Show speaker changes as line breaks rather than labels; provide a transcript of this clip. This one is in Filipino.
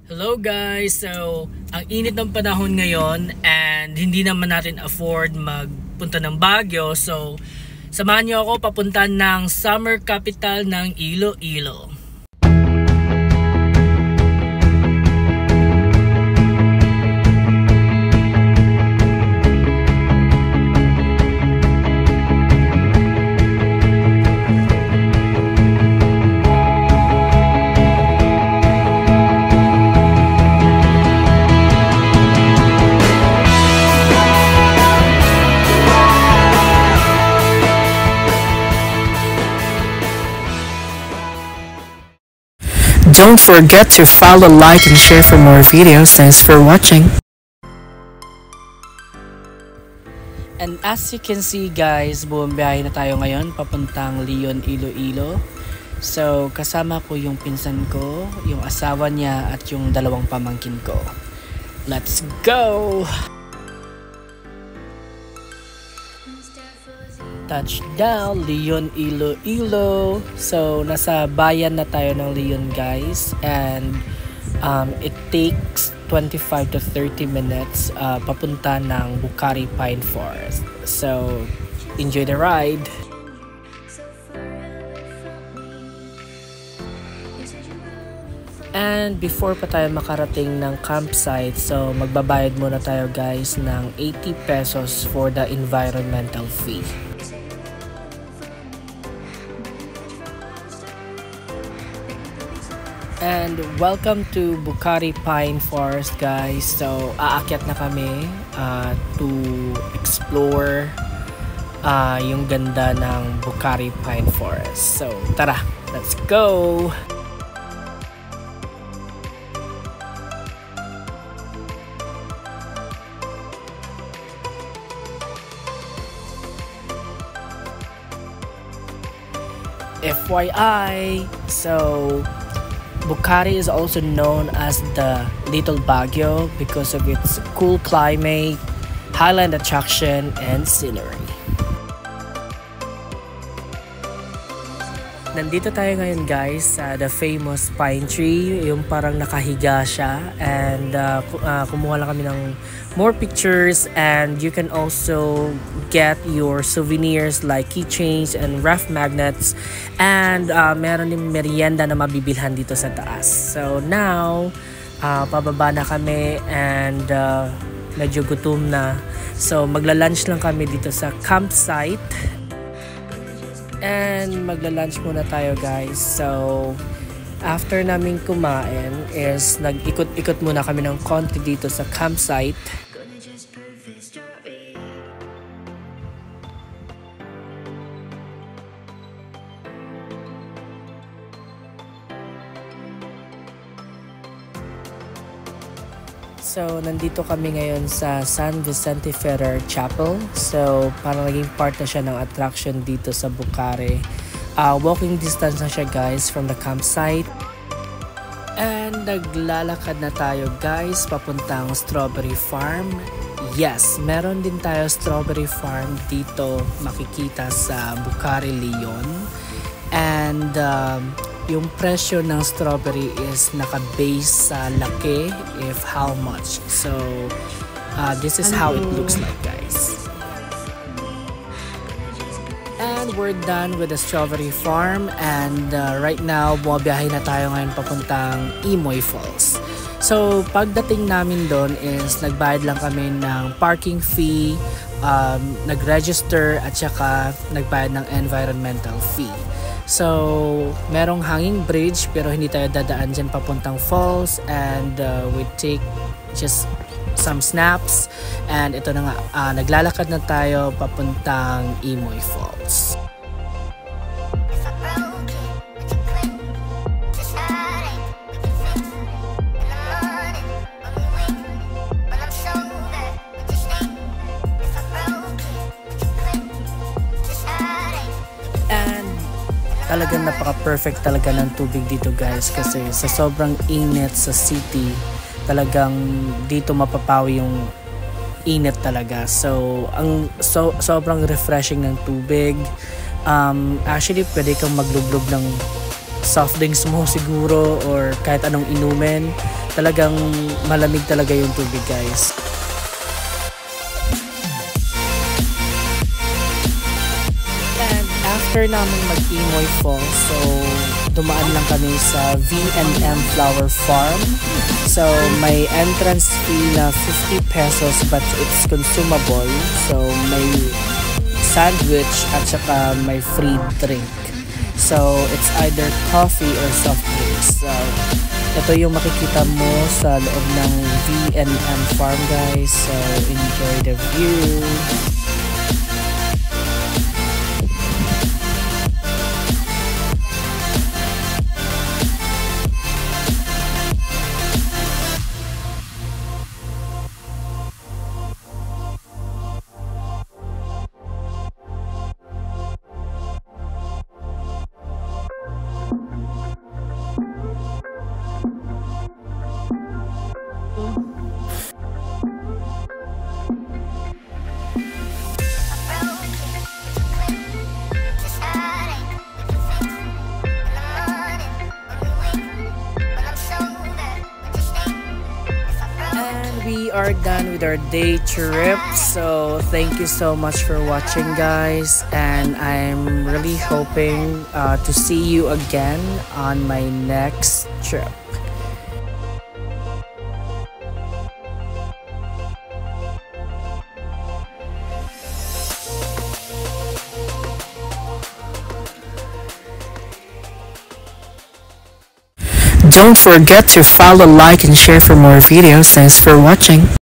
Hello guys! So, ang init ng panahon ngayon and hindi naman natin afford magpunta ng Baguio. So, samahan niyo ako papunta ng summer capital ng Iloilo.
Don't forget to follow, like, and share for more videos. Thanks for watching.
And as you can see guys, buong biyahe na tayo ngayon papuntang Leon, Iloilo. So, kasama ko yung pinsan ko, yung asawa niya at yung dalawang pamangkin ko. Let's go! Touchdown, Leon, Iloilo. So, nasa bayan na tayo ng Leon guys. And it takes 25 to 30 minutes papunta ng Bucari Pine Forest. So, enjoy the ride! And before pa tayo makarating ng campsite, so magbabayad muna tayo guys ng 80 pesos for the environmental fee. And welcome to Bucari Pine Forest guys. So aakyat na kami to explore yung ganda ng Bucari Pine Forest. So tara, let's go! FYI, so Bucari is also known as the Little Baguio because of its cool climate, highland attraction, and scenery. Nandito tayo ngayon guys sa the famous pine tree, yung parang nakahiga siya, and kumuha lang kami ng more pictures, and you can also get your souvenirs like keychains and ref magnets, and meron din merienda na mabibilhan dito sa taas. So now pababa na kami and medyo gutom na, so magla-lunch lang kami dito sa campsite. And magla-lunch muna tayo guys. So after namin kumain is nag-ikot-ikot muna kami ng konti dito sa campsite. So, nandito kami ngayon sa San Vicente Ferrer Chapel. So, parang naging part na siya ng attraction dito sa Bucari. Walking distance na siya guys from the campsite. And naglalakad na tayo guys papuntang Strawberry Farm. Yes, meron din tayo Strawberry Farm dito makikita sa Bucari, Leon. And yung presyo ng strawberry is naka-base sa laki if how much. So this is how it looks like guys. And we're done with the strawberry farm, and right now bumabiyahe na tayo ngayon papuntang Imoy Falls. So pagdating namin doon is nagbayad lang kami ng parking fee, nag-register at saka nagbayad ng environmental fee. So, merong hanging bridge pero hindi tayo dadaan dyan papuntang falls, and we take just some snaps, and ito na nga, naglalakad na tayo papuntang Imoy Falls. Talagang napaka-perfect talaga ng tubig dito guys, kasi sa sobrang init sa city, talagang dito mapapawi yung init talaga. So, sobrang refreshing ng tubig. Actually, pwede kang maglublog ng soft drinks mo siguro or kahit anong inumin. talagang malamig talaga yung tubig guys. And after namin mag-Imoy Falls, so dumaan lang kami sa V&M Flower Farm. So may entrance fee na 50 pesos but it's consumable. So may sandwich at saka may free drink. So it's either coffee or soft drinks. So ito yung makikita mo sa loob ng V&M Farm guys. So enjoy the view. We are done with our day trip, so thank you so much for watching guys, and I'm really hoping to see you again on my next trip.
Don't forget to follow, like, and share for more videos. Thanks for watching.